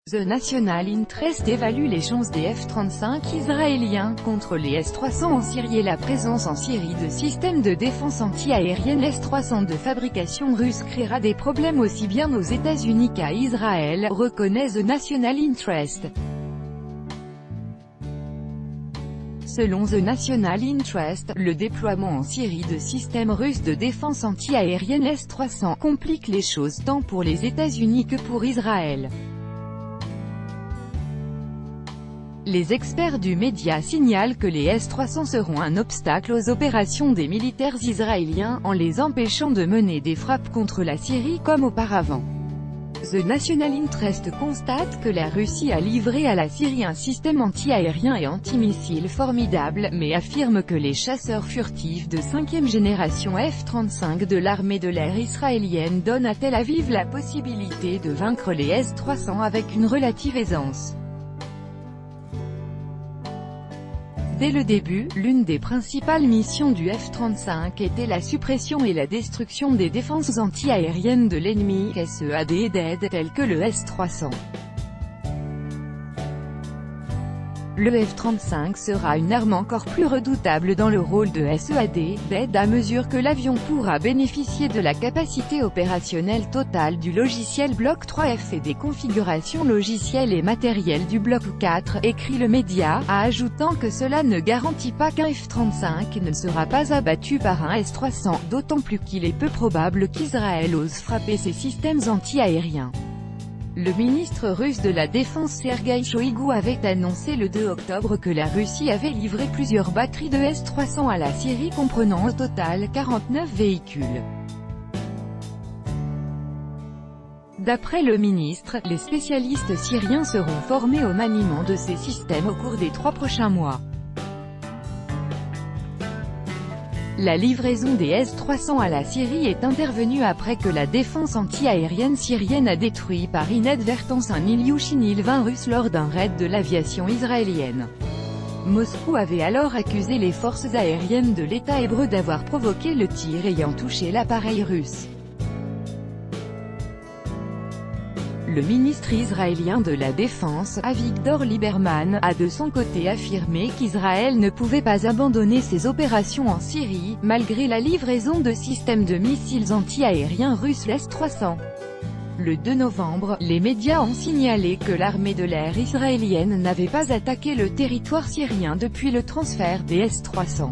The National Interest évalue les chances des F-35 israéliens contre les S-300 en Syrie et la présence en Syrie de systèmes de défense anti-aérienne S-300 de fabrication russe créera des problèmes aussi bien aux États-Unis qu'à Israël, reconnaît The National Interest. Selon The National Interest, le déploiement en Syrie de systèmes russes de défense anti-aérienne S-300 complique les choses tant pour les États-Unis que pour Israël. Les experts du média signalent que les S-300 seront un obstacle aux opérations des militaires israéliens, en les empêchant de mener des frappes contre la Syrie comme auparavant. The National Interest constate que la Russie a livré à la Syrie un système anti-aérien et antimissile formidable, mais affirme que les chasseurs furtifs de 5e génération F-35 de l'armée de l'air israélienne donnent à Tel Aviv la possibilité de vaincre les S-300 avec une relative aisance. Dès le début, l'une des principales missions du F-35 était la suppression et la destruction des défenses anti-aériennes de l'ennemi, SEAD et DED, telles que le S-300. Le F-35 sera une arme encore plus redoutable dans le rôle de SEAD, DED à mesure que l'avion pourra bénéficier de la capacité opérationnelle totale du logiciel Bloc 3F et des configurations logicielles et matérielles du Bloc 4, écrit le média, ajoutant que cela ne garantit pas qu'un F-35 ne sera pas abattu par un S-300, d'autant plus qu'il est peu probable qu'Israël ose frapper ces systèmes anti-aériens. Le ministre russe de la Défense Sergueï Shoïgou avait annoncé le 2 octobre que la Russie avait livré plusieurs batteries de S-300 à la Syrie comprenant au total 49 véhicules. D'après le ministre, les spécialistes syriens seront formés au maniement de ces systèmes au cours des 3 prochains mois. La livraison des S-300 à la Syrie est intervenue après que la défense anti-aérienne syrienne a détruit par inadvertance un Ilyushin Il-20 russe lors d'un raid de l'aviation israélienne. Moscou avait alors accusé les forces aériennes de l'État hébreu d'avoir provoqué le tir ayant touché l'appareil russe. Le ministre israélien de la Défense, Avigdor Lieberman, a de son côté affirmé qu'Israël ne pouvait pas abandonner ses opérations en Syrie, malgré la livraison de systèmes de missiles anti-aériens russes S-300. Le 2 novembre, les médias ont signalé que l'armée de l'air israélienne n'avait pas attaqué le territoire syrien depuis le transfert des S-300.